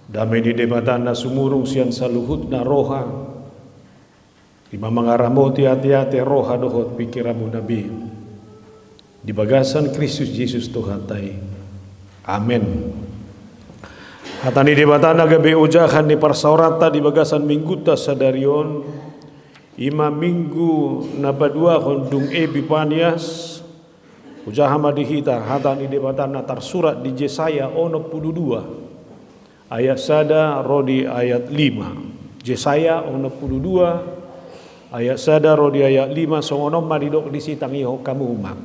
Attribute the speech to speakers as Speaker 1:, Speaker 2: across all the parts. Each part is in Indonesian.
Speaker 1: Damai di debatan na sumurung sian saluhut na roha. Lima mengaramoti hati-hati roha dohot pikiramu nabi. Di bagasan Kristus Yesus Tuhatai. Amin. Hatani debatan na gabi ujahan ni parsaurata di bagasan mingguta sadarion. Ima minggu na badua kondung Epifanias. Ujahan madihita hatani debatan na tersurat di Yesaya 62. Ayat sada rodi ayat 5. Yesaya 62 ayat sada rodi ayat 5 songonom maridok disitang iho kamu umak.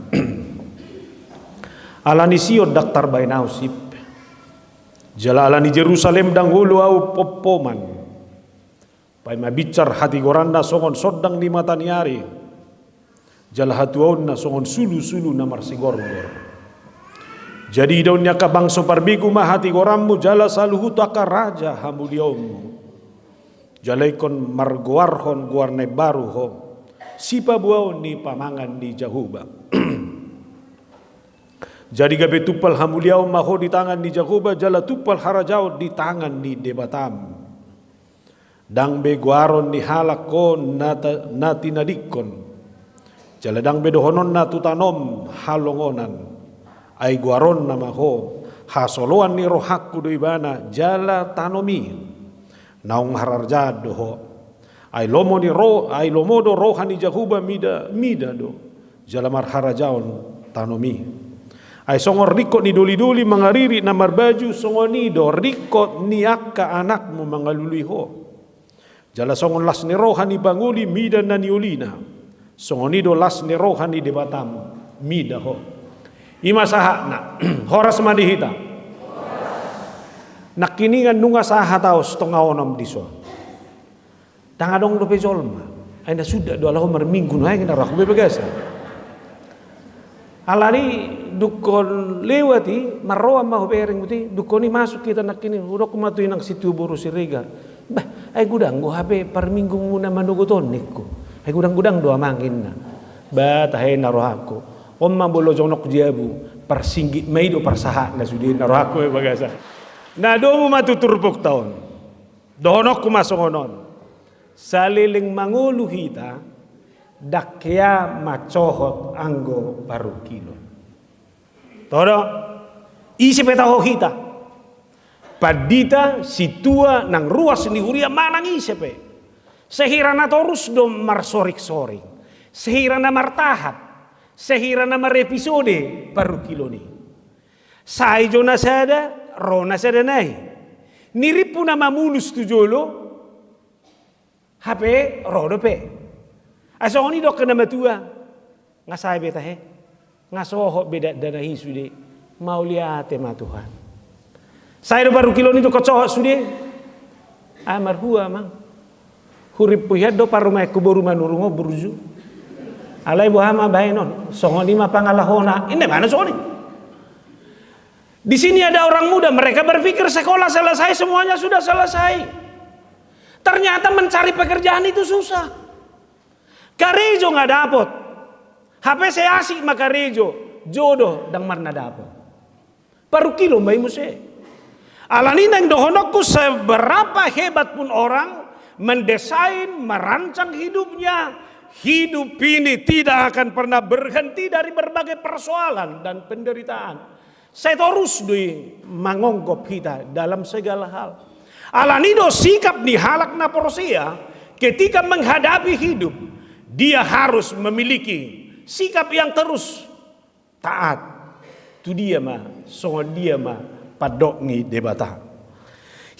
Speaker 1: Alani siot daktar bainausip. Jala alani Jerusalem danghulu au popoman. Pai mabicar hati goranda songon sodang di mata niari. Jala hatuon na songon sulu-sulu na marsigor-gor. Jadi daunnya ka bangso parbigu mahati gorammu jala saluhu taka raja hamudiommu. Jalaikon marguarhon guarne baru ho. Sipa buaw ni pamangan di Jahuba. Jadi gabe tupal hamuliaw maho di tangan di Jahuba jala tupal harajao di tangan di Debatam. Dang be guaron ni halak ko nati nadikon. Jala dang be dohonon na tutanom halongonan. Ay guaron nama ho hasoloan ni rohakku do ibana jala tanomi naung hararjad ho ay lomo do rohani Jahuba mida do jala mar harajaon tanomi ay songor rikot ni duli mangariri na marbaju songoni do rikot ni akka anakmu mangalului ho jala songon las ni rohani banguli mida na niulina songoni do las ni rohani Debatam mida ho. Ima sahakna horas madihita nakiningan nunga saha taos tonga onom diso tangadong do pejolma aina sudah do alahu marminggu no ay kina rakube begasa alani dukon lewati marroa ma hobering muti dukoni masuk kita nakini udok kumatuin nang situ boru siregar bah ay gudang go habe par minggu muna manuguton nikko ay gudang do amangin na ba tahay narohako Omma bolo jonok jiabu persinggit maido persaha na sudi narohako bagasa. Na domo matuturpok taon. Dohonok kumasongonon. Saliling manguluhita dakya macohot anggo paru kilo. Todo isi peta hita. Padita situa nang ruas ni huria manang isepe. Sehirana torus dom marsorik-soring. Sehirana martahap. Sehira nama episode paru kilo ni. Sai jona sada, rona sada nai. Niripu nama mulus tu jolo. HP rodo pe. Asoni dok kena matua. Ngasai beta he. Ngasoho beda danahi sude. Mau lihat tema Tuhan. Sai do paru kilo ni do kocoh sude. Amar hua mang. Hurip puhad do paru mai kuboru manurungo burju. Alai buhama bainon, songoni ma pangalahona. Ini mana songoni? Di sini ada orang muda, mereka berpikir sekolah selesai, semuanya sudah selesai. Ternyata mencari pekerjaan itu susah. Karejo nggak dapet. HP saya asik maka karejo, jodoh dang marna dapet. Paru kilo mbak muse. Alani nang dohonokku seberapa hebat pun orang mendesain, merancang hidupnya. Hidup ini tidak akan pernah berhenti dari berbagai persoalan dan penderitaan. Saya terus mengonggop kita dalam segala hal. Alanido sikap di halak na porosia ketika menghadapi hidup. Dia harus memiliki sikap yang terus taat. Tu dia mah, songon dia mah padok ni debata.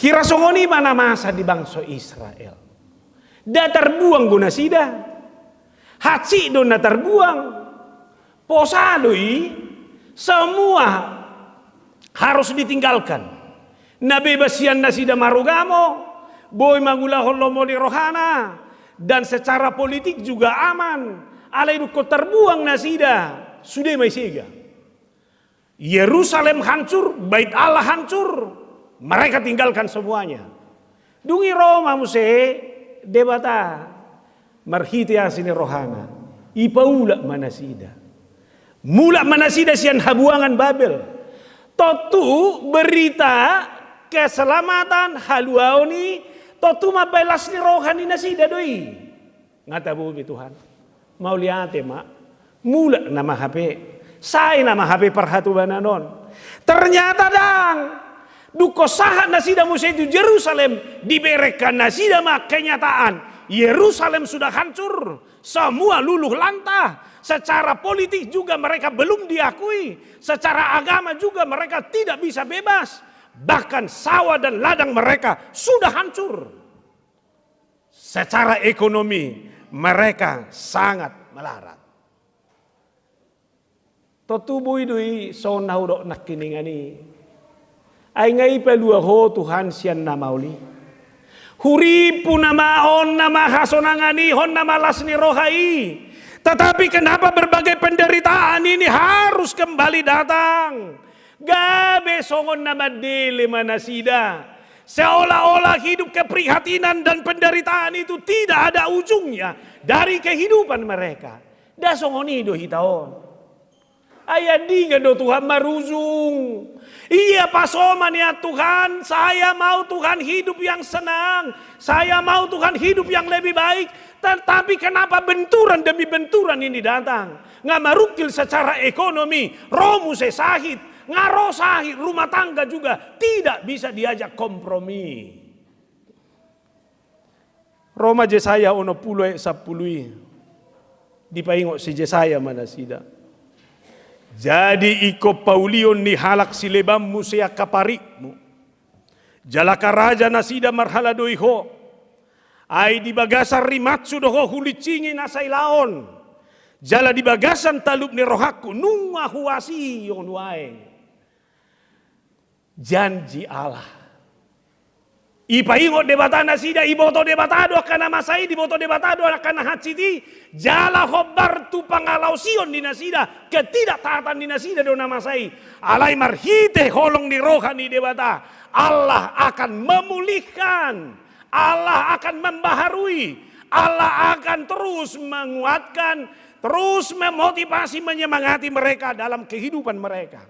Speaker 1: Hira songoni mana masa di bangsa Israel. Datar buang guna sida. Haci dona terbuang, posadoi semua harus ditinggalkan. Nabi basian nasida marugamo, boy mangulahon lomoli rohana, dan secara politik juga aman. Alai duko terbuang nasida, sudah maisiga. Yerusalem hancur, bait Allah hancur, mereka tinggalkan semuanya. Dungi Roma muse debata. Marhiti asini rohana ipaula manasida mula manasida sian habuangan Babel totu berita keselamatan haluau ni totuma belas ni rohani nasida doi. Ngata bubi Tuhan. Mau lihat mak. Mula nama HP. Saya nama HP perhatuan. Ternyata dang. Duko sahat nasida Musa itu Yerusalem diberikan nasida mak kenyataan. Yerusalem sudah hancur. Semua luluh lantah. Secara politik juga mereka belum diakui. Secara agama juga mereka tidak bisa bebas. Bahkan sawah dan ladang mereka sudah hancur. Secara ekonomi mereka sangat melarat. Totubu idui sonau dok nakiningani. Ay ngai pelua ho Tuhan sian namauli. Huripu nama on nama hasonangani hon nama lasni rohai. Tetapi kenapa berbagai penderitaan ini harus kembali datang? Gabe songon nama dele manasida. Seolah-olah hidup keprihatinan dan penderitaan itu tidak ada ujungnya dari kehidupan mereka. Da songon ido hitaon. Ayah dinga do Tuhan maruzung. Iya pasoman ya Tuhan, saya mau Tuhan hidup yang senang. Saya mau Tuhan hidup yang lebih baik. Tetapi kenapa benturan demi benturan ini datang? Ngamarukil secara ekonomi, romu sesahit, ngarosahit, rumah tangga juga tidak bisa diajak kompromi. Roma Jesaya ono puluh sapului. Dipaingok si Jesaya mana sida. Jadi iko paulion ni halak silebammu sea kaparikmu. Jalaka raja nasida marhala doiho. Ai di bagasan rimatsu doho hulicingi nasai laon. Jala di bagasan talub ni rohaku nunga huasi yon wae. Janji Allah. Ipaingo debata nasida iboto debatado kana masai diboto debatado kana haciti jala khobar tu pangalau sion di nasida ketidaktaatan di nasida do nama masai alai marhite holong di rohani debata Allah akan memulihkan, Allah akan membaharui, Allah akan terus menguatkan, terus memotivasi, menyemangati mereka dalam kehidupan mereka.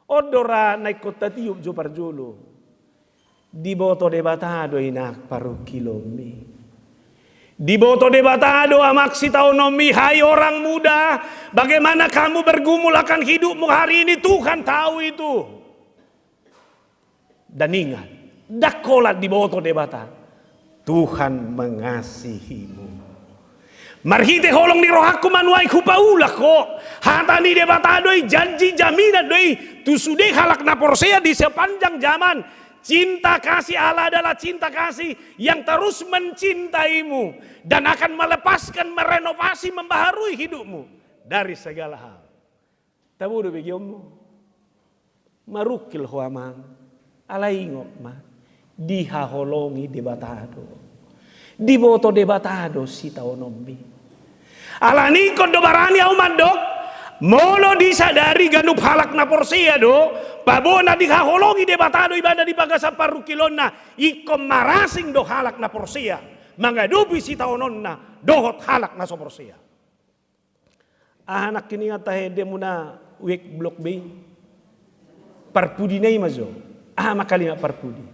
Speaker 1: Odora naik kota tiup jo parjolo. Diboto debatado inak paru kilomi. Diboto debatado amaksi taonomi. Hai orang muda, bagaimana kamu bergumul akan hidupmu hari ini? Tuhan tahu itu. Dan ingat, dakolat diboto debata. Tuhan mengasihimu. Marhite holong ni rohaku manuai kupaulah kok. Hatani debatadoi janji jaminan doi. Tusudeh halak naporsea di sepanjang zaman. Cinta kasih Allah adalah cinta kasih yang terus mencintaimu dan akan melepaskan, merenovasi, membaharui hidupmu dari segala hal. Tabudu begiomu marukil huamang alaingok ma dihaholongi debatado diboto debatado si taonombi alani kondo barani au mandok molo disadari ganup halak na porsia do babona dihaholongi debatado ibadah di bagasa parukilonna ikom marasing do halak na porsia mangadupi si taononna dohot halak na so porsia anak kini ngatahe demuna wek blok B parpudi nei mazo makalima parpudi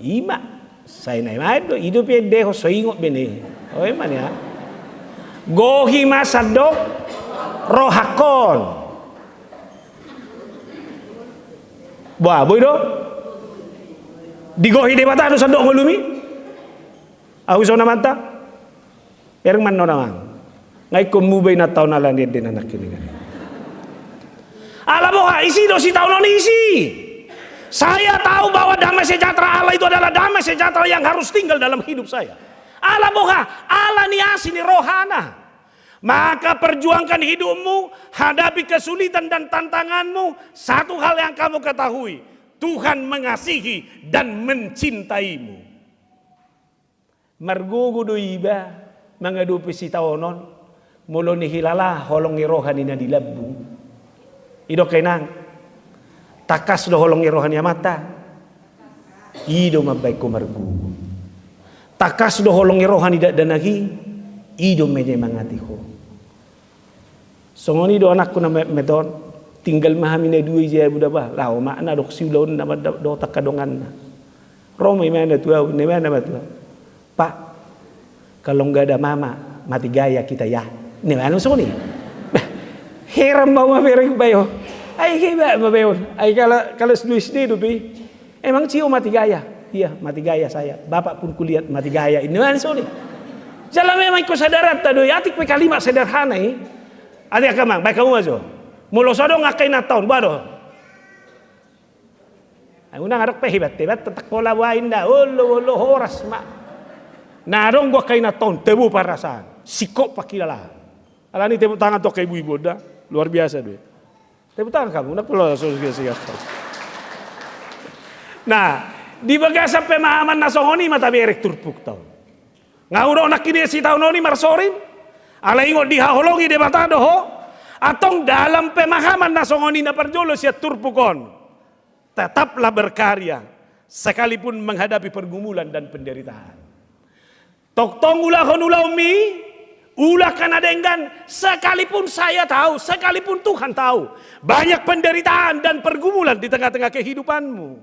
Speaker 1: ima saya nai mado hidup ya deho soingok bene oe man ya gohi masadok rohakon wah boy do digohi debata anu sadok ngulumi aku sona mata ereng man no namang ngai kumubay na taon na lang din anak kini kan alam mo ha isi do si taon isi saya tahu bahwa damai sejahtera Allah itu adalah damai sejahtera yang harus tinggal dalam hidup saya. Allah moha, Allah niasi ni rohana. Maka perjuangkan hidupmu, hadapi kesulitan dan tantanganmu. Satu hal yang kamu ketahui, Tuhan mengasihi dan mencintaimu. Margugu do iba, mengadupi si taonon, mulo ni hilala, holong ni rohani na dilabbu. Ido kainang, takas do holong ni rohani mata, ido mabay ko margugu. Takas do holong rohani danagi ido menye mangati ho. Songoni do anakku na medon tinggal mahamina dua je budak bah lau makna dok siulaun nama do takadongan Roma mana tuh ini mana tuh Pak kalau nggak ada mama mati gaya kita ya ini mana so nih heran mau maverek bayo ai hebat mabeon ai kalau sedih dupi emang cio mati gaya iya mati gaya saya bapak pun kulihat mati gaya ini mana so nih jalan memang ikut sadarat tado atik pe kalimat sederhana adik kamang baik kamu mazo mulo sodo ngakai na tahun baru ay unang arok pe hibat tetak pola wain da olo horas mak narong gua kai na tahun tebu parasan sikok pakilala alani tepuk tangan to kai ibu-ibu dah luar biasa deh tepuk tangan kamu nak perlu sosial. Nah di bagasa pemahaman nasongoni mata berek turpuk tau ngauro nak kini si tahun oni marsorin ala ingo dihaholongi debatado ho atau dalam pemahaman nasongoni na perjolo siat turpukon tetaplah berkarya sekalipun menghadapi pergumulan dan penderitaan toktong ulahon ulaumi ulah kanadenggan sekalipun saya tahu sekalipun Tuhan tahu banyak penderitaan dan pergumulan di tengah-tengah kehidupanmu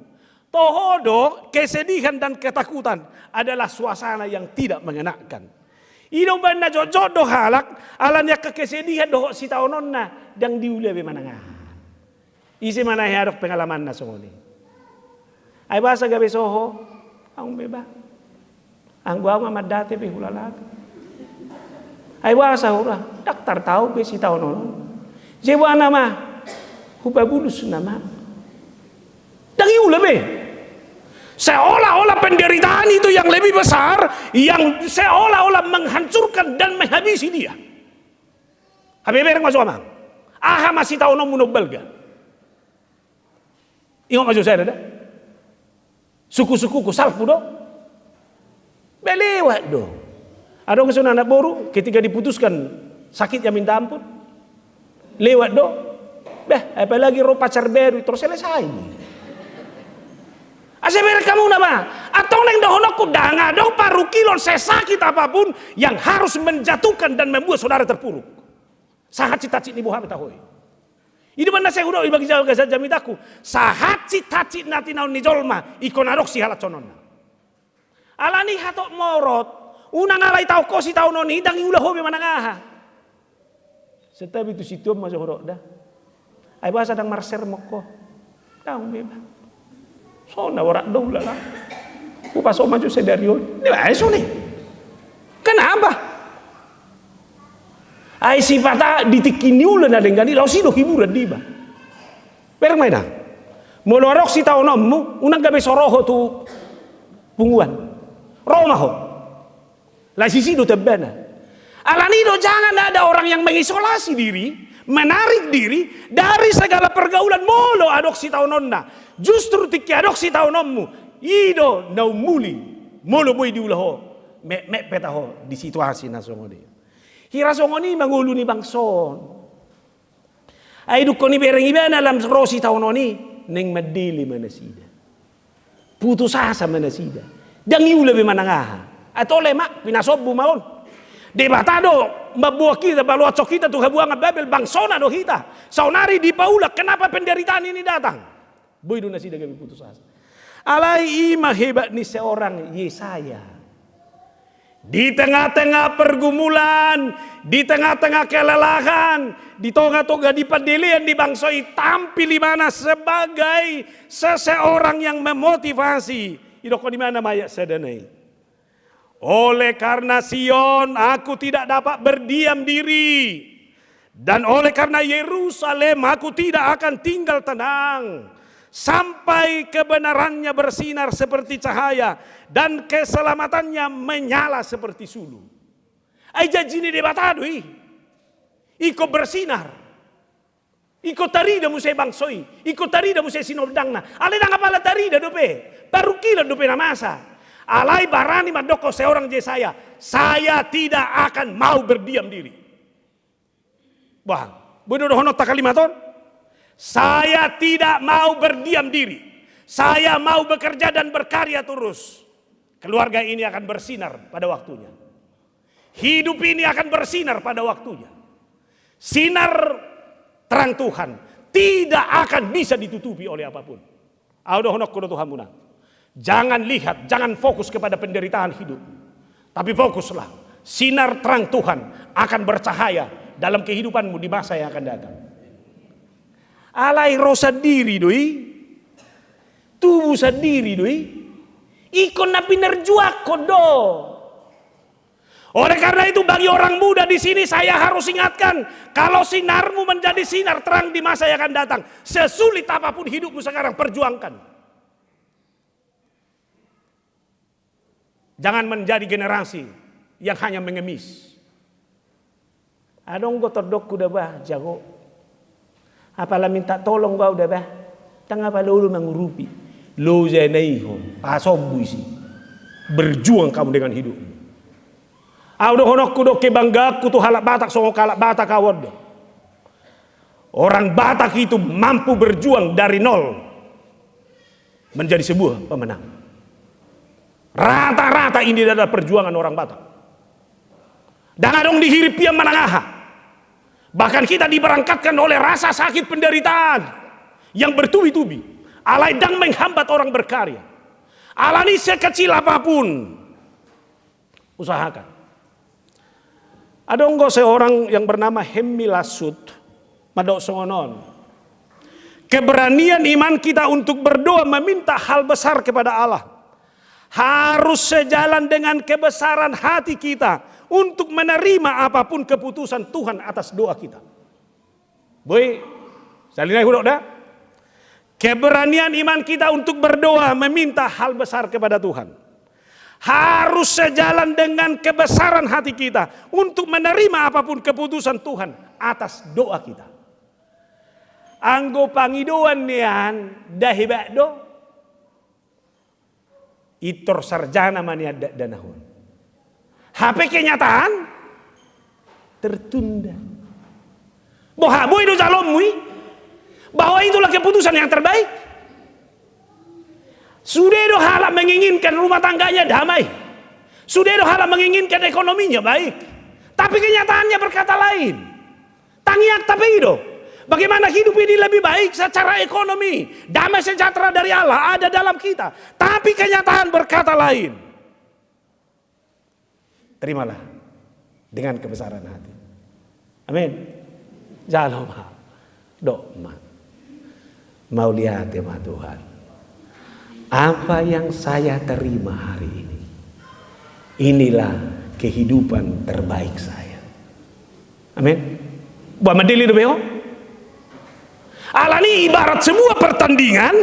Speaker 1: tohodo kesedihan dan ketakutan adalah suasana yang tidak mengenakan ino banda jodoh halak alanya kekesedihan doh si taononna dang diule be mananga isi mana hadok pengalaman na songoni ay basa gabe soho ang beba ang gua madate be hulala ay basa ura daktar tahu be si taonon jewa nama hubabulus nama dang iule be seolah-olah penderitaan itu yang lebih besar yang seolah-olah menghancurkan dan menghabisi dia. Habis masuk amang. Aha masih tahu nomu belga. Ingat masuk saya ada. Suku-sukuku salpu do. Belewat do. Ada kesun anak baru ketika diputuskan sakitnya minta ampun. Lewat do. Apalagi roh pacar baru terus selesai. Aseber kamu nama atau neng dohonokku danga dong paru kilon sesakit apapun yang harus menjatuhkan dan membuat saudara terpuruk. Sahat cita-cita ibu hamil tahu. Ini mana saya udah bagi jaga jamitaku. Sahat cita-cita nanti naon nijolma ikon arok si halat cononna. Alani hatok morot unang alai tahu kosi tahu noni dang ulah hobi mana ngaha. Setiap itu situ masuk horok dah. Ay bahasa dang marser moko. Tahu bebas. So na warak daw lala. Upasok maju sedario. Di ba? Eso nih. Kenapa? Ay sifata ditikiniulan na dengan ni lausi do hiburan di ba. Perang maina. Molorok si taonommu unang gabe soroho tu punguan. Romaho. La sisi do tebana. Alanido jangan ada orang yang mengisolasi diri, menarik diri dari segala pergaulan molo adok si taononna. Justru tiki adok si taonommu ido naumuli molo boy diulaho me petaho di situasi nasongoni. Hirasongoni mangulu ni bangson. Ay dukoni bereng ibana lam rosi taononi neng madili manasida. Putus asa manasida. Dang iula be manangaha. Atau lemak pinasobbu maon. Debatado mabuah kita baluacok kita tuh habuang babel bangsona do kita. Saunari di paula kenapa penderitaan ini datang? Boy do nasi dagang putus asa. Alai ima hebat nih seorang Yesaya. Di tengah-tengah pergumulan, di tengah-tengah kelelahan, di tengah-tengah di pendelian di bangsoi tampil di mana sebagai seseorang yang memotivasi. Idoko di mana mayak sedanai. Oleh karena Sion aku tidak dapat berdiam diri. Dan oleh karena Yerusalem aku tidak akan tinggal tenang. Sampai kebenarannya bersinar seperti cahaya. Dan keselamatannya menyala seperti sulu. Ay janji ni debatado iko bersinar. Iko tarida mo sa bangsoi. Iko tarida mo sa sinordang na. Alay na nga pala tarida dope. Baru kilan dope na masa. Alay barani madoko seorang Yesaya. Saya tidak akan mau berdiam diri. Wah, bener honot tak kalimaton. Saya tidak mau berdiam diri. Saya mau bekerja dan berkarya terus. Keluarga ini akan bersinar pada waktunya. Hidup ini akan bersinar pada waktunya. Sinar terang Tuhan. tidak akan bisa ditutupi oleh apapun. Tuhan, jangan lihat, jangan fokus kepada penderitaan hidup, tapi fokuslah sinar terang Tuhan akan bercahaya dalam kehidupanmu di masa yang akan datang. Alai rosa diri doi, tubuh sendiri doi, ikon napi nerjuak kodo. Oleh karena itu bagi orang muda di sini saya harus ingatkan, kalau sinarmu menjadi sinar terang di masa yang akan datang, sesulit apapun hidupmu sekarang, perjuangkan. Jangan menjadi generasi yang hanya mengemis. Adong go terdok udah bah jago. Apalah minta tolong gua udah bah. Tengah apa dulu mengurupi. Lo jenaiho, pasobu isi. Berjuang kamu dengan hidupmu. Audo honok kudo kebanggaku tuh halak Batak songo kalak Batak awod. Orang Batak itu mampu berjuang dari nol menjadi sebuah pemenang. Rata-rata ini adalah perjuangan orang Batak. Dan adong dihirip yang menangaha. Bahkan kita diberangkatkan oleh rasa sakit penderitaan yang bertubi-tubi. Alai dang menghambat orang berkarya. Alani sekecil apapun, usahakan. Ada ongo seorang yang bernama Hemilasut Madok Songonon. Keberanian iman kita untuk berdoa meminta hal besar kepada Allah harus sejalan dengan kebesaran hati kita untuk menerima apapun keputusan Tuhan atas doa kita. Boy, salinai hudok dah. Keberanian iman kita untuk berdoa meminta hal besar kepada Tuhan harus sejalan dengan kebesaran hati kita untuk menerima apapun keputusan Tuhan atas doa kita. Anggo pangidoan nian dahibak do itor sarjana mania danahun. HP kenyataan tertunda. Bohaboy do jalomui bahwa itulah keputusan yang terbaik. Sudah do halak menginginkan rumah tangganya damai. Sudah do halak menginginkan ekonominya baik. Tapi kenyataannya berkata lain. Tangiak tapi do. Bagaimana hidup ini lebih baik secara ekonomi. Damai sejahtera dari Allah ada dalam kita. Tapi kenyataan berkata lain. Terimalah dengan kebesaran hati. Amin. Jalom ha. Dok ma. Mau lihat ya Tuhan. Apa yang saya terima hari ini, inilah kehidupan terbaik saya. Amin. Buat medili do beo. Alani ibarat sebuah pertandingan,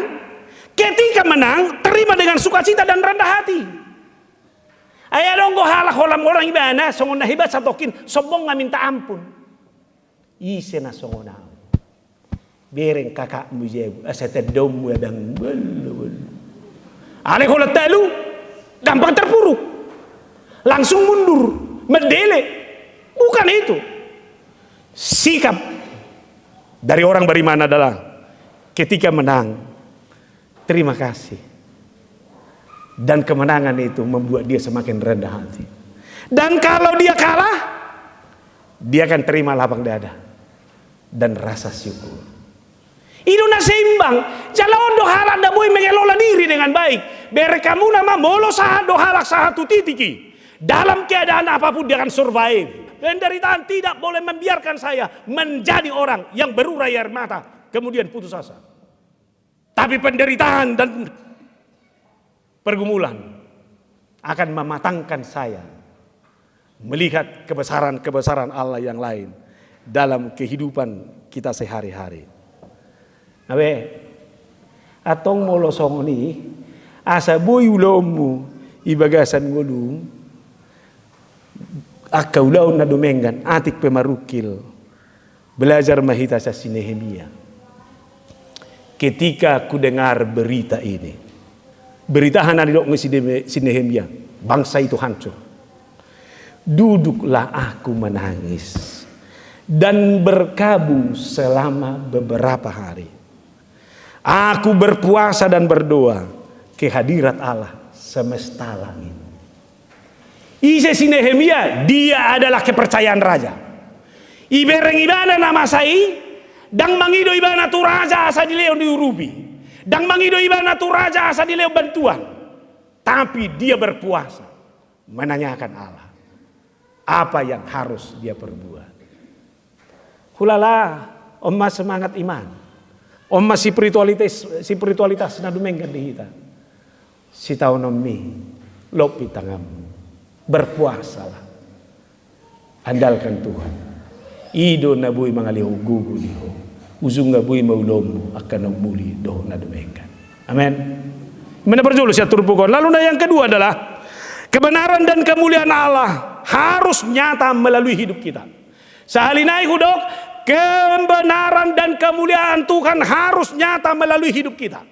Speaker 1: ketika menang terima dengan sukacita dan rendah hati. Ayah dong go halak holam orang ibana songona hibat satokin sombong nggak minta ampun. Isena songona. Bereng kakakmu jebu asetedom wedang belu. Aneh kalau telu gampang terpuruk, langsung mundur, mendele. Bukan itu. Sikap dari orang beriman adalah ketika menang, terima kasih. Dan kemenangan itu membuat dia semakin rendah hati. Dan kalau dia kalah, dia akan terima lapang dada dan rasa syukur. Itu na seimbang. Jalan do halak da boy mengelola diri dengan baik. Berekamu nama molo sahat do halak satu titiki. Dalam keadaan apapun dia akan survive. Penderitaan tidak boleh membiarkan saya menjadi orang yang berurai air mata kemudian putus asa. Tapi penderitaan dan pergumulan akan mematangkan saya melihat kebesaran-kebesaran Allah yang lain dalam kehidupan kita sehari-hari. Awe, atong molo song ni asa boy ulomu ibagasan ngulung akau laun na dumengan atik pemarukil belajar mahita sa si Nehemia. Ketika ku dengar berita ini, berita hanadok si Nehemia, bangsa itu hancur. Duduklah aku menangis dan berkabung selama beberapa hari. Aku berpuasa dan berdoa kehadirat Allah semesta langit. Ise si Nehemia, dia adalah kepercayaan raja. Ibereng ibana nama sai, Dang mangido ibana tu raja asa dileo diurupi. Dang mangido ibana tu raja asa dileo bantuan. Tapi dia berpuasa menanyakan Allah apa yang harus dia perbuat. Hulala, omma semangat iman. Omma spiritualitas na dumenggan di kita. Si tahu nomi lopi tangamu. Berpuasalah. Andalkan Tuhan. Ido na buhay mga lihugugo liho. Uzung na buhay maulomu akan muli do na dumenggan. Amen. Mana berjulus ya turpukon. Lalu yang kedua adalah kebenaran dan kemuliaan Allah harus nyata melalui hidup kita. Sahalinai hudok, kebenaran dan kemuliaan Tuhan harus nyata melalui hidup kita.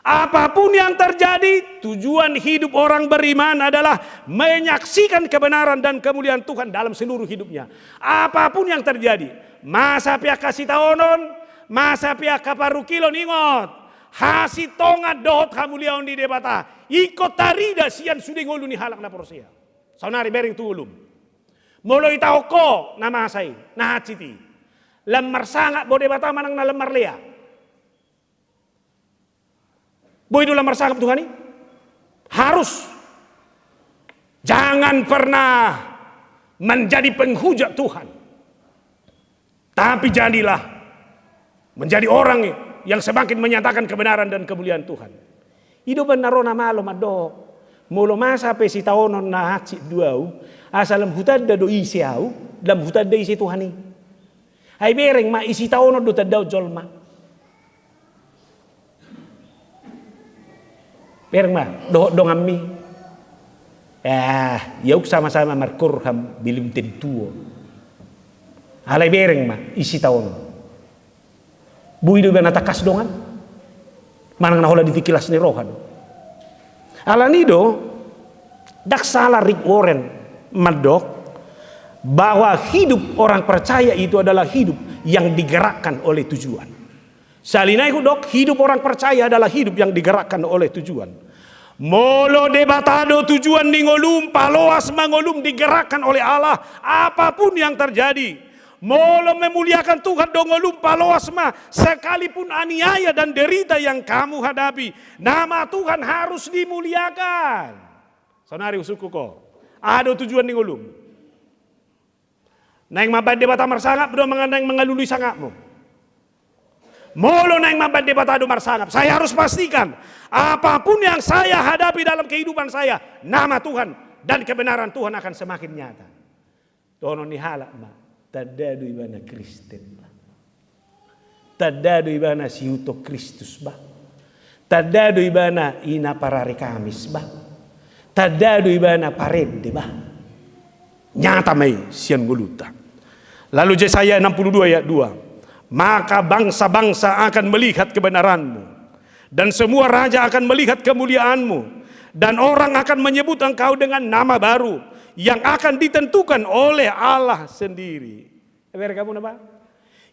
Speaker 1: Apapun yang terjadi, tujuan hidup orang beriman adalah menyaksikan kebenaran dan kemuliaan Tuhan dalam seluruh hidupnya. Apapun yang terjadi, masa pihak kasih taonon, masa pihak kaparukilon ingot, hasi tonga dohot kamuliaan di debata, ikut tarida sian sudah ngulu ni halak na porsia. Saunari bering tulum. Molo itao ko na masay, na haciti. Lemar sangat bo debata manang na lemar lea. Boy itu lemar sangat Tuhan ini. Harus. Jangan pernah menjadi penghujat Tuhan. Tapi jadilah menjadi orang yang semakin menyatakan kebenaran dan kemuliaan Tuhan. Ido benarona malo madok. Molo masa pe si taonon na hatsi duau. Asalam hutan da do isi au. Dalam hutan da isi Tuhan ini. Hai bereng ma isi taonon do tadau jolma. Bereng ma do ammi. Yauk sama-sama markur ham bilim tentuo. Alai bereng ma isi taonon. Bui do bana takas dongan. Manang na hola ditikilas ni rohan. Alanido dak salah Rick Warren madok bahwa hidup orang percaya itu adalah hidup yang digerakkan oleh tujuan. Salinai hudok, hidup orang percaya adalah hidup yang digerakkan oleh tujuan. Molo debatado tujuan ningolum, paloas mangolum digerakkan oleh Allah. Apapun yang terjadi, molo memuliakan Tuhan dongolum paloas ma, sekalipun aniaya dan derita yang kamu hadapi, nama Tuhan harus dimuliakan. Sonari usuku ko, ada tujuan ningolum. Naing mabad debata marsangap do mengandang mengalului sangatmu. Molo naing mabad debata do marsangap, saya harus pastikan apapun yang saya hadapi dalam kehidupan saya, nama Tuhan dan kebenaran Tuhan akan semakin nyata. Tono ni halak ma. Tadado ibana Kristen ba. Tadado ibana siuto Kristus ba. Tadado ibana ina parare Kamis ba. Tadado ibana parede ba. Nyata mai sian guluta. Lalu Yesaya 62 ayat 2. Maka bangsa-bangsa akan melihat kebenaranmu dan semua raja akan melihat kemuliaanmu dan orang akan menyebut engkau dengan nama baru yang akan ditentukan oleh Allah sendiri. Kamu nama?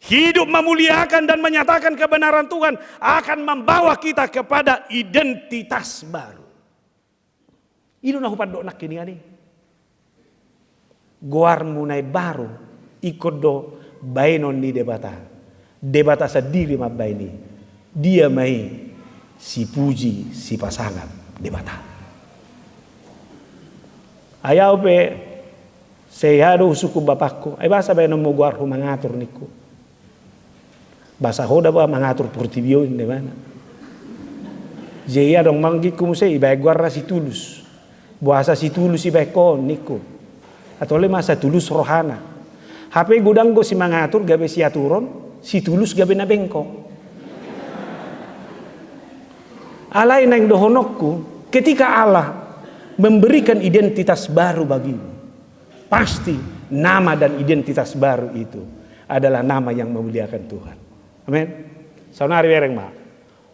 Speaker 1: Hidup memuliakan dan menyatakan kebenaran Tuhan akan membawa kita kepada identitas baru. Itu nah upad nak kini ani. Goar munai baru ikut do bainon di debata. Debata sendiri mabay ini. Dia mai si puji si pasangan debata. Ayaw pe seyado suku bapakku. Ay basa ba nang muguar ko mangatur niko. Basa ho da ba mangatur portibio di mana. Jeya dong manggi kumuse ibay guarra si tulus. Buasa si tulus ibay ko niko. Atau le masa tulus rohana. HP gudang go si mangatur gabe si aturon. Si tulus gabe na bengkok. Alay nang dohonokku, ketika Allah memberikan identitas baru bagimu, pasti nama dan identitas baru itu adalah nama yang memuliakan Tuhan. Amin. Saunari bereng ma.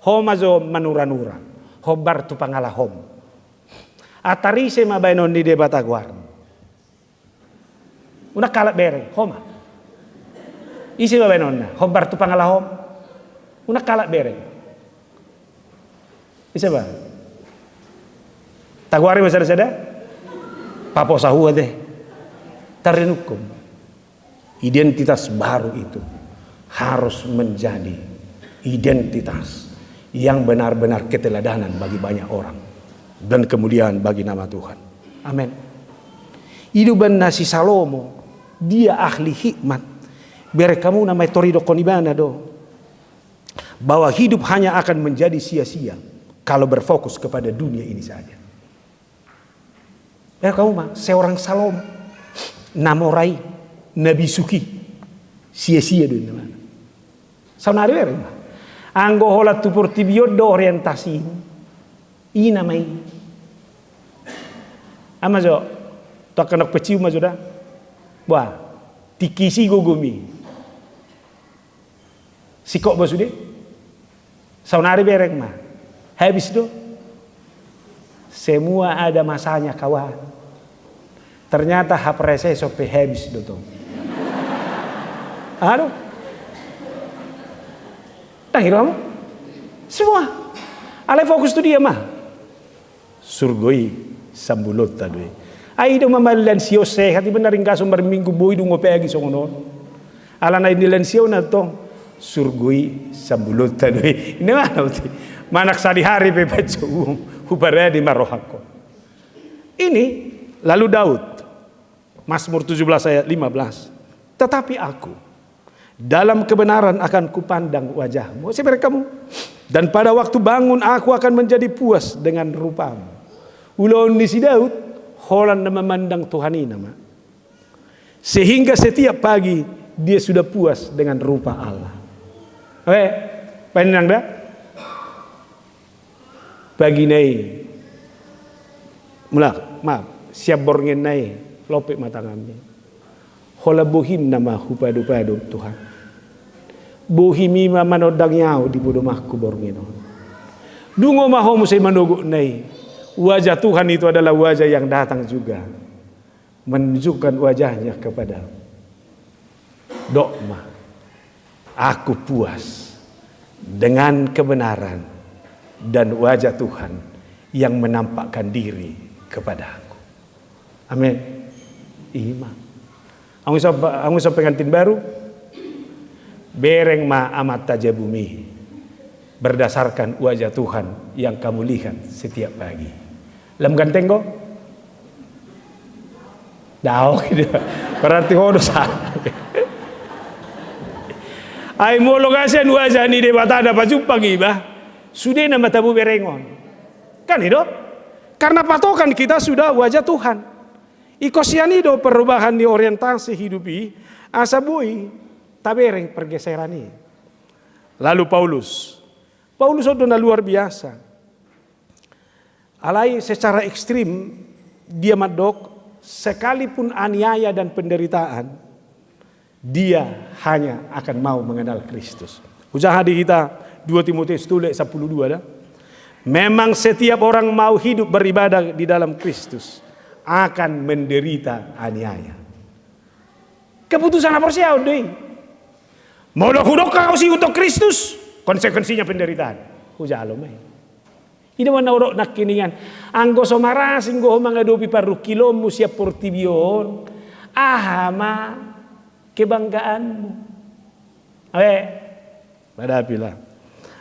Speaker 1: Homazo manura-nura. Hobar tu pangalahom. Atarise mabainon di debata guar. Una kalak bereng, homa. Isi babainon na, hobar tu pangalahom. Una kalak bereng. Isa ba? Taguari masada-sada? Paposahua deh. Tarinukum. Identitas baru itu harus menjadi identitas yang benar-benar keteladanan bagi banyak orang dan kemuliaan bagi nama Tuhan. Amin. Hidupan nasi Salomo, dia ahli hikmat. Biar kamu namanya torido konibana do, bahwa hidup hanya akan menjadi sia-sia kalau berfokus kepada dunia ini saja. Ya kamu mah seorang Salomo, namorai Nabi Suki, sia-sia do mana. Saunari bere mah. Anggo hola tu portibiodo orientasi. Ini namai. Ama jo, to kanak peciu ma joda. Wah, tikisi gogumi. Sikok basude. Saunari bereng mah. Habis do. Semua ada masanya kawan. Ternyata haprese sope habis do to. Aduh. Tangir kamu? Semua. Ale fokus tu dia mah. Surgoi sambulot tadi. Ai do mamalan sio sehat benaring kaso minggu boy do ngope agi songono. Ala na inilan sio na tong surgoi sambulot tadi. Ini mana uti? Manak sadi-hari pepecu hubare di marohako. Ini lalu Daud. Mazmur 17 ayat 15. Tetapi aku dalam kebenaran akan kupandang wajahmu. Seperti kamu. Dan pada waktu bangun aku akan menjadi puas dengan rupamu. Ulun di si Daud, holan memandang Tuhan ini nama. Sehingga setiap pagi dia sudah puas dengan rupa Allah. Oke, pandang dah. Pagi nai, maaf, siap borngen nai, lopek mata kami. Hola bohim nama hupadu-padu Tuhan. Bohimi manodang yau di bodoh mahku borngino. Dungo maho musai manogok nai. Wajah Tuhan itu adalah wajah yang datang juga menunjukkan wajahnya kepada dokma. Aku puas dengan kebenaran dan wajah Tuhan yang menampakkan diri kepada aku. Amin. Iman. Aku so pengantin baru. Bereng ma amat taja bumi berdasarkan wajah Tuhan yang kamu lihat setiap pagi. Lem ganteng go? Dao gitu. Berarti hodo salah. Ai mo lokasian wajah ni de batada pajumpa giba. Sudah nama tabu berengon. Kan itu? Karena patokan kita sudah wajah Tuhan. Ikosianido perubahan di orientasi hidupi asabui tabereng pergeseran ini. Lalu Paulus sudah luar biasa. Alai secara ekstrim dia madok sekalipun aniaya dan penderitaan dia hanya akan mau mengenal Kristus. Ujar hadi kita 2 Timotius 10:12 dah. Memang setiap orang mau hidup beribadah di dalam Kristus akan menderita aniaya. Keputusan apa sih deh? Mau hudok kau sih untuk Kristus, konsekuensinya penderitaan. Ujar alomai. Ini mana orang nak kiningan. Anggo somaras, anggo mengadopi paru kilo musia portibion. Ahama kebanggaanmu. Badapilah.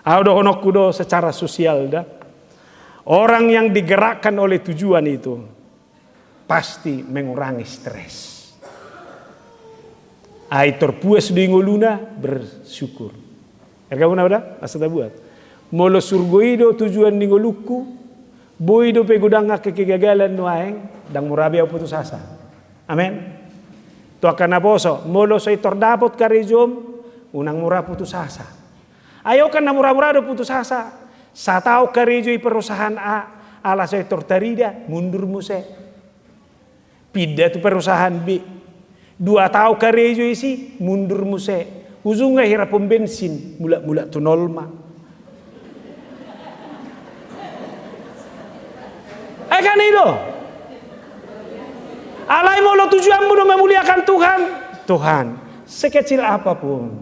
Speaker 1: Audo honok kudo secara sosial dah. Orang yang digerakkan oleh tujuan itu pasti mengurangi stres. Ai terpuas di ngoluna bersyukur. Erga una udah asa buat. Molo surgoido tujuan di ngoluku, boido pegudanga kegagalan nuaeng dang murabi au putus asa. Amin. Tu akan aposo, molo soy tordapot karejom unang murah putus asa. Ayo kan na murah-murah do putus asa. Sa tao karejo perusahaan A ala soy tortarida mundur muse. Pindah tu perusahaan B. 2 tahun karejo isi mundur muse. Ujungnya hira pom bensin mula-mula tu nolma. Kan itu. Alai molo tujuanmu do memuliakan Tuhan. Tuhan, sekecil apapun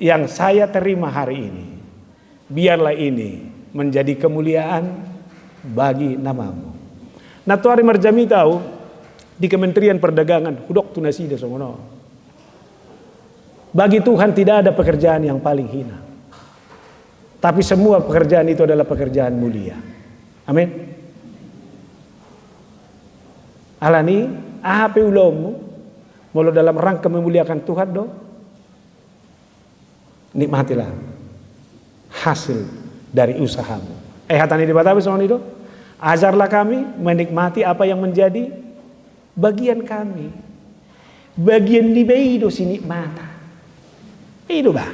Speaker 1: yang saya terima hari ini, biarlah ini menjadi kemuliaan bagi namamu. Nah tuari marjami tahu di Kementerian Perdagangan hudok tunasida somono. Bagi Tuhan tidak ada pekerjaan yang paling hina. Tapi semua pekerjaan itu adalah pekerjaan mulia. Amin. Alani, apa ulangmu? Mula dalam rangka memuliakan Tuhan dong. Nikmatilah hasil dari usahamu. Hatani di batawi soal itu. Ajarlah kami menikmati apa yang menjadi bagian kami. Bagian di beido sinikmata. Itu bah.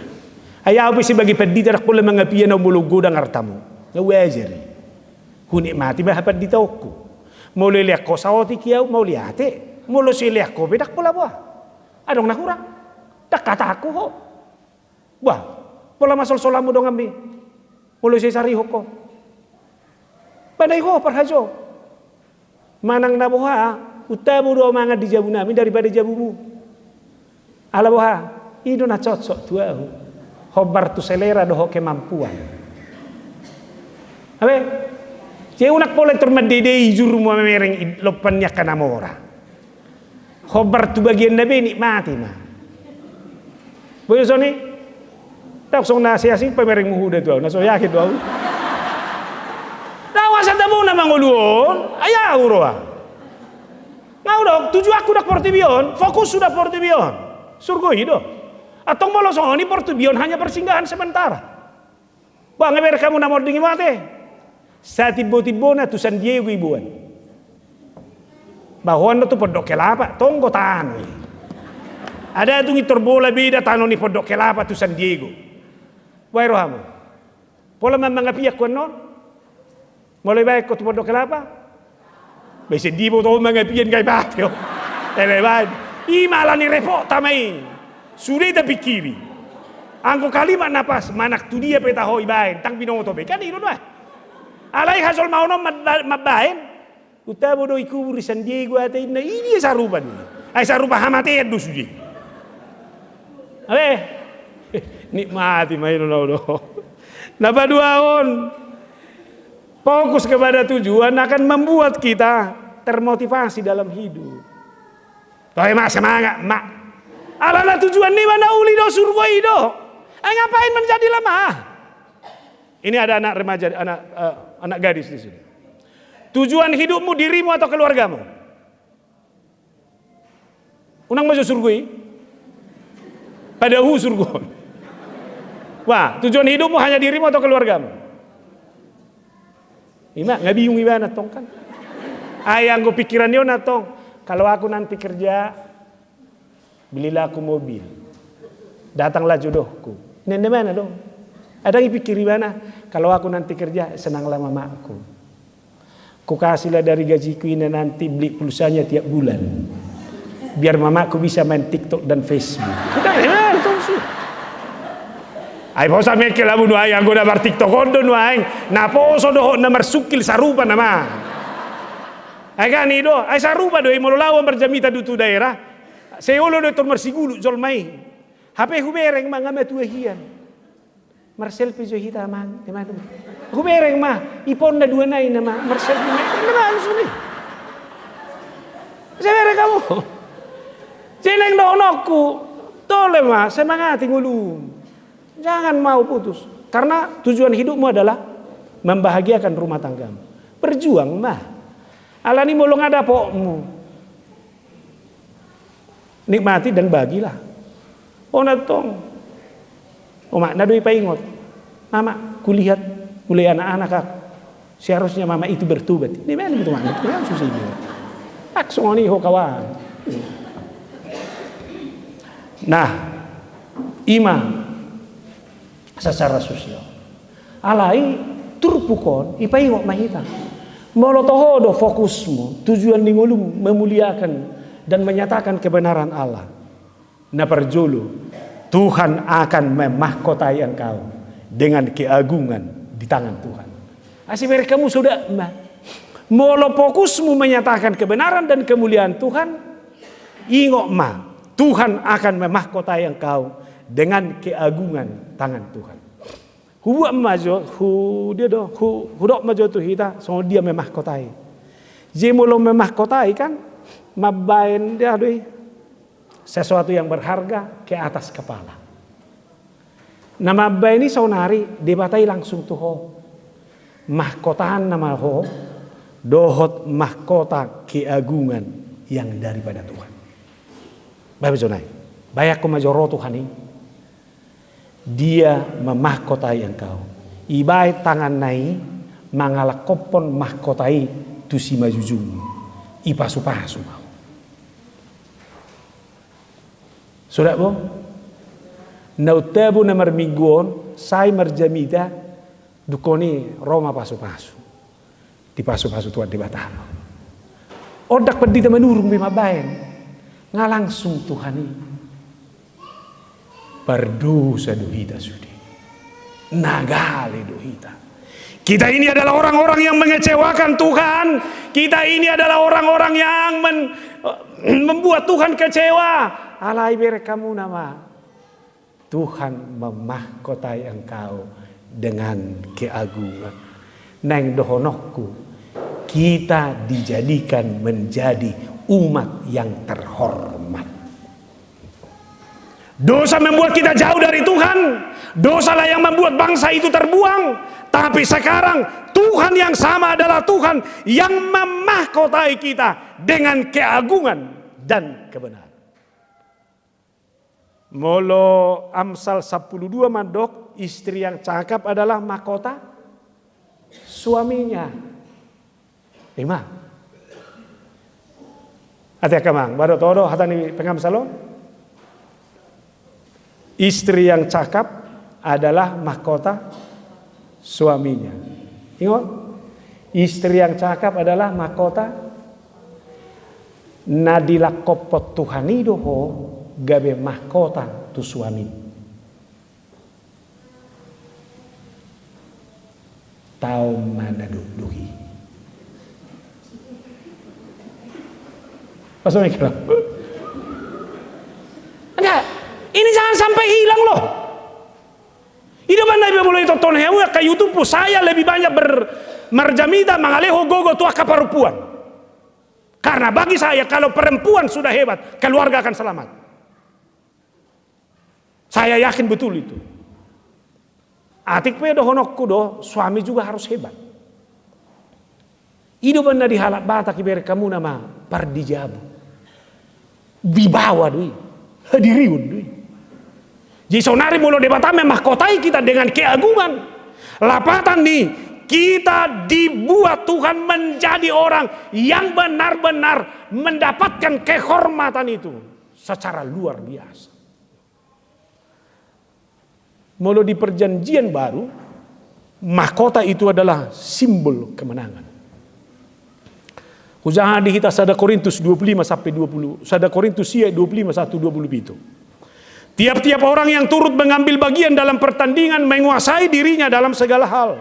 Speaker 1: Ayaw si bagi pedita rak pula mga piyan o mulugo ng artamu. Ngawajari. Hunikmati ba hapad dito ko. Muliliak ko sa oti kiyaw mauliate. Mulo siliak ko bedak pula buah. Adong nakurang. Dakata ako ho. Buah. Pula masol-sola mo dong ambi. Mulo si sariho ko. Panay ko parhajo. Manang nabuha. Utamu do mga di jabu namin daripada jabumu. Ala buha. Ido na cocok tuahu. Hobar tu selera doho kemampuan. Abe, je unak pole termedede juru mo mereng lopannya kanamora. Hobar tu bagian nabe nikmati mah. Boyo soni, tak song nasi asing pemereng muhuda tu, naso yakin tu. Tawas ada mo na manguluon, ayaw roa. Ngau dok, tuju aku dak portibion, fokus sudah portibion. Surgo hidup. Atau malah ini portubion hanya persinggahan sementara. Bang, ngeber kamu namor dingin mate. Sa tibo-tibo na tu San Diego ibuan. Bahwan tu podok kelapa, tonggo tano. Ada tu ngitor bola beda tano ni podok kelapa tu San Diego. Wai rohamu. Pola mangapiak ko non. Mulai baik ko tu podok kelapa. Bese dibo to mangapian kay bateo. Teleban. Imala ni repot tamai. Sudah terpikiri. Angko kalimat napas manak tu dia peta hoi bain tang binoto be kan ino doa. Alai hasol mau nom mabain. Uta bodo iku di San Diego ate ina ini sarupa ni. Ai sarupa hamate du sudi. Abe. Nikmati main do. Napa duaon. Fokus kepada tujuan akan membuat kita termotivasi dalam hidup. Toh mak semangat mak. Alana tujuan ni mana uli do surga itu. Ngapain menjadi lemah? Ini ada anak remaja, anak gadis di sini. Tujuan hidupmu dirimu atau keluargamu? Unang masuk surga. Pada surga. Wah, tujuan hidupmu hanya dirimu atau keluargamu? Ima nggak bingung gimana tong kan? Ayang gue pikiran dia natong. Kalau aku nanti kerja belilah aku mobil. Datanglah jodohku. Nenek mana dong? Ada yang pikir mana? Kalau aku nanti kerja, senanglah mamaku. Ku kasihlah dari gajiku ini nanti beli pulsanya tiap bulan. Biar mamaku bisa main TikTok dan Facebook. Sudah, itu sih. Ay posa mekel abu no ayang goda bar TikTok ondo no ayang. Na poso do na marsukil sarupa nama. Ay kan ido, ay sarupa do imolo lawan berjamita dutu daerah. Seolo do tor marsigulu jol mai. HP hubereng mga matuahian. Marcel pijo hita man, di mana? Hubereng mah, ipon na dua nai nama Marcel pijo. Nama suni. Saya kamu. Jeneng donokku. Tole mah semangati ngulum. Jangan mau putus. Karena tujuan hidupmu adalah membahagiakan rumah tanggamu. Berjuang mah. Alani molong ada pokmu. Nikmati dan bagilah. Oh natong. Oh mak nadoi paingot. Mama, kulihat mulai anak-anak aku. Seharusnya mama itu bertobat. Ini mana betul mak? Itu yang susah ini. Aksoni ho kawan. Nah, imam secara sosial. Alai turpukon ipaingot mahita. Molotohodo fokusmu, tujuan ningolum memuliakan dan menyatakan kebenaran Allah. Naparjulu, Tuhan akan memahkotai engkau dengan keagungan di tangan Tuhan. Asih kamu sudah molo fokusmu menyatakan kebenaran dan kemuliaan Tuhan. Ingok mah, Tuhan akan memahkotai engkau dengan keagungan tangan Tuhan. Huwa majo, hudok majo tu hita, so dia memahkotai. Je molo memahkotai kan, mabain dia doi sesuatu yang berharga ke atas kepala. Nama ba ini saunari debatai langsung tuh ho. Mahkotaan nama ho dohot mahkota keagungan yang daripada Tuhan. Bapak zonai, bayak kumajoro Tuhan ini. Dia memahkotai engkau. Ibai tangan nai mangalakopon mahkotai tusi majujung. Ipasu-pasu mau. Sudah bo? Nautabu namar mingguon, saya merjamida dukoni Roma pasu-pasu. Di pasu-pasu tuan di Batam. Odak pendita menurung bima bayan. Ngalangsung Tuhan ini. Berdosa dohita sudi. Nagali dohita. Kita ini adalah orang-orang yang mengecewakan Tuhan. Kita ini adalah orang-orang yang membuat Tuhan kecewa. Alai bere kamu nama. Tuhan memahkotai engkau dengan keagungan. Neng dohonokku, kita dijadikan menjadi umat yang terhormat. Dosa membuat kita jauh dari Tuhan. Dosalah yang membuat bangsa itu terbuang. Tapi sekarang Tuhan yang sama adalah Tuhan yang memahkotai kita dengan keagungan dan kebenaran. Molo Amsal 12 mandok, istri yang cakap adalah mahkota suaminya. Ima. Ate kamang, baru todo hatani pengamsalon. Istri yang cakap adalah mahkota suaminya. Ingat, istri yang cakap adalah mahkota nadila kopot Tuhani doho gabe mahkota tu suami. Tahu mana duhi. Pasal mikir. Enggak, ini jangan sampai hilang loh. Hidupan Nabi boleh tonton hewa ke YouTube saya lebih banyak bermerjamida mangaleho gogo tua kaparupuan. Karena bagi saya kalau perempuan sudah hebat, keluarga akan selamat. Saya yakin betul itu. Atik pedo honokku do, suami juga harus hebat. Hidupan di halak bata kibere kamu nama pardijabu. Wibawa dui, hadiriun dui. Jisonari mulo debatame mahkotai kita dengan keagungan. Lapatan nih, kita dibuat Tuhan menjadi orang yang benar-benar mendapatkan kehormatan itu secara luar biasa. Mulo di perjanjian baru, mahkota itu adalah simbol kemenangan. Usaha di kita 1 Korintus 25 sampai 20, 1 Korintus 25 1-20 itu. Tiap-tiap orang yang turut mengambil bagian dalam pertandingan menguasai dirinya dalam segala hal.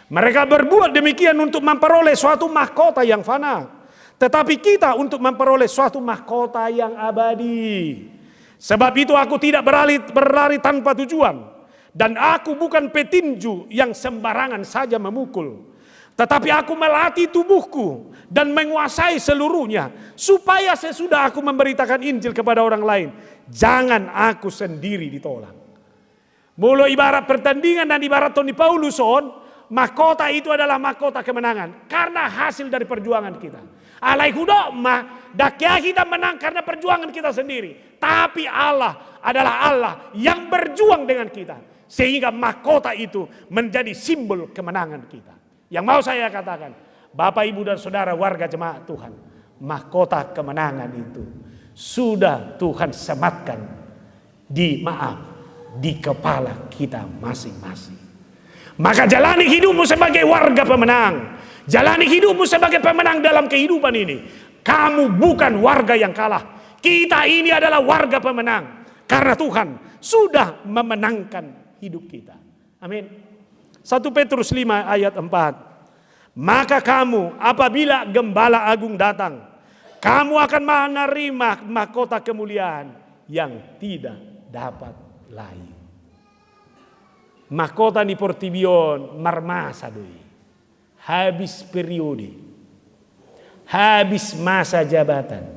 Speaker 1: Mereka berbuat demikian untuk memperoleh suatu mahkota yang fana. Tetapi kita untuk memperoleh suatu mahkota yang abadi. Sebab itu aku tidak berlari tanpa tujuan. Dan aku bukan petinju yang sembarangan saja memukul. Tetapi aku melatih tubuhku dan menguasai seluruhnya. Supaya sesudah aku memberitakan Injil kepada orang lain, jangan aku sendiri ditolak. Mulai ibarat pertandingan dan ibarat Tony Pauluson, mahkota itu adalah mahkota kemenangan. Karena hasil dari perjuangan kita. Alai hudok mah, dakia kita menang karena perjuangan kita sendiri. Tapi Allah adalah Allah yang berjuang dengan kita. Sehingga mahkota itu menjadi simbol kemenangan kita. Yang mau saya katakan, Bapak, Ibu, dan Saudara warga jemaat Tuhan, mahkota kemenangan itu sudah Tuhan sematkan di kepala kita masing-masing. Maka jalani hidupmu sebagai warga pemenang. Jalani hidupmu sebagai pemenang dalam kehidupan ini. Kamu bukan warga yang kalah. Kita ini adalah warga pemenang. Karena Tuhan sudah memenangkan hidup kita. Amin. 1 Petrus 5 ayat 4. Maka kamu apabila gembala agung datang, kamu akan menerima mahkota kemuliaan yang tidak dapat lain. Mahkota di Portibion marmasa doi. Habis periode. Habis masa jabatan.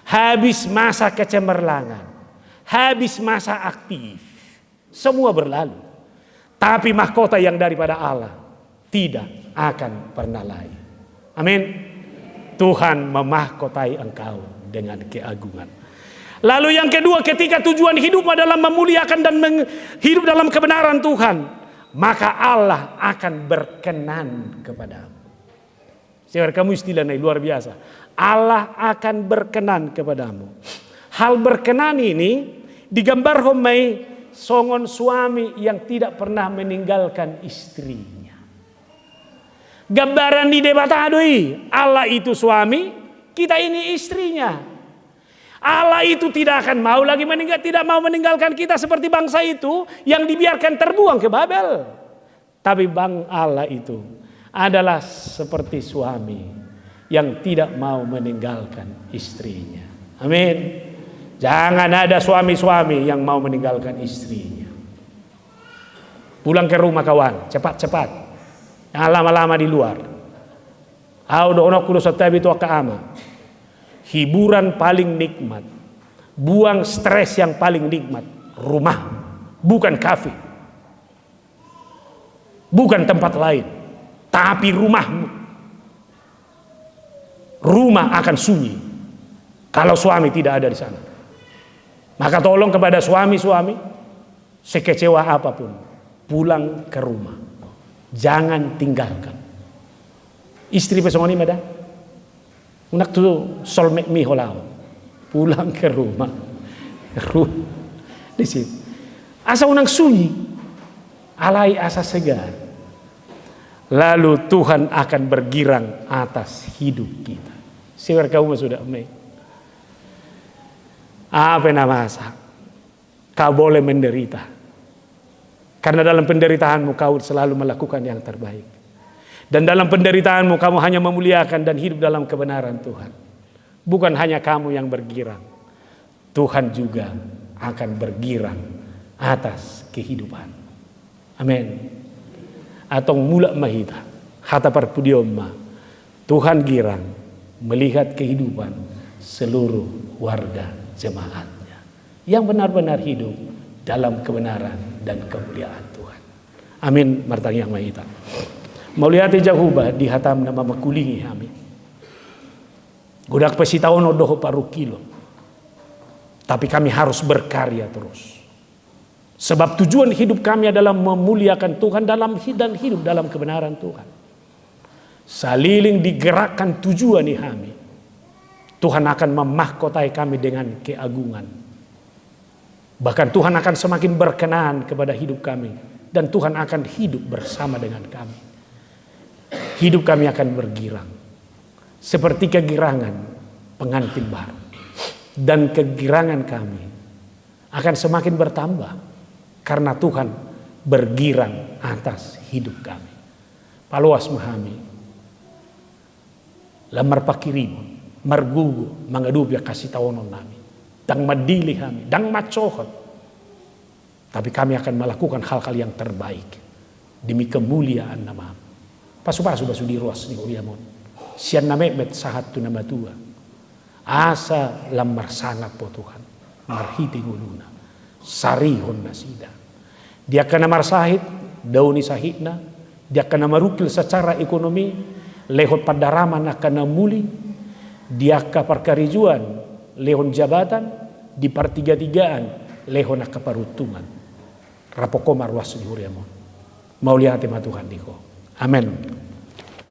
Speaker 1: habis masa kecemerlangan, habis masa aktif, semua berlalu. Tapi mahkota yang daripada Allah tidak akan pernah lain. Amin. Tuhan memahkotai engkau dengan keagungan. Lalu yang kedua, ketika tujuan hidup adalah memuliakan dan hidup dalam kebenaran Tuhan, maka Allah akan berkenan kepadamu. Saudara, kamu istilahnya luar biasa. Allah akan berkenan kepadamu. Hal berkenan ini digambar homai songon suami yang tidak pernah meninggalkan istrinya. Gambaran di debat adoi, Allah itu suami, kita ini istrinya. Allah itu tidak akan mau lagi tidak mau meninggalkan kita seperti bangsa itu yang dibiarkan terbuang ke Babel. Tapi Allah itu adalah seperti suami yang tidak mau meninggalkan istrinya. Amin. Jangan ada suami-suami yang mau meninggalkan istrinya. Pulang ke rumah kawan, cepat-cepat. Jangan lama-lama di luar. Hiburan paling nikmat, buang stres yang paling nikmat, rumah, bukan kafe, bukan tempat lain, tapi rumahmu. Rumah akan sunyi kalau suami tidak ada di sana. Maka tolong kepada suami-suami, sekecewa apapun, pulang ke rumah. Jangan tinggalkan. Istri pesongoni mada. Unak tu solmek mi holao. Pulang ke rumah. Di situ. Asa unang sunyi. Alai asa segar. Lalu Tuhan akan bergirang atas hidup kita. Siapa kamu sudah amai. Apa nama asa? Kau boleh menderita. Karena dalam penderitaanmu kau selalu melakukan yang terbaik. Dan dalam penderitaanmu kamu hanya memuliakan dan hidup dalam kebenaran Tuhan. Bukan hanya kamu yang bergirang. Tuhan juga akan bergirang atas kehidupan. Amin. Atong mula mahita. Hata perpudioma. Tuhan girang melihat kehidupan seluruh warga jemaatnya. Yang benar-benar hidup dalam kebenaran dan kemuliaan Tuhan. Amin. Martang yang mahita. Mauliati jahuba di hatam nama makulingi amin. Gudak pesitaon odoh paru kilo. Tapi kami harus berkarya terus. Sebab tujuan hidup kami adalah memuliakan Tuhan dan hidup dalam kebenaran Tuhan. Saliling digerakkan tujuan kami. Tuhan akan memahkotai kami dengan keagungan. Bahkan Tuhan akan semakin berkenan kepada hidup kami. Dan Tuhan akan hidup bersama dengan kami. Hidup kami akan bergirang. Seperti kegirangan pengantin baru. Dan kegirangan kami akan semakin bertambah. Karena Tuhan bergirang atas hidup kami. Paluas mahami. Lamar pakirimu. Margugu. Mangadubya kasih tawonon nami. Dang madili kami, dang macohot. Tapi kami akan melakukan hal-hal yang terbaik demi kemuliaan nama. Pasu-pasu basu di ruas di Uriamon. Sian na met sahat tu nama tua. Asa lamar sangat po Tuhan. Marhiti guluna. Sarihon nasida. Dia kena marsahit, dauni sahitna. Dia kena marukil secara ekonomi. Lehot padaraman akan muli. Dia kaparkarijuan. Lehon jabatan di pertiga-tigaan lehon keparutungan rapokoma ruas di Huriamon. Mauliati Tuhan diko. Amin.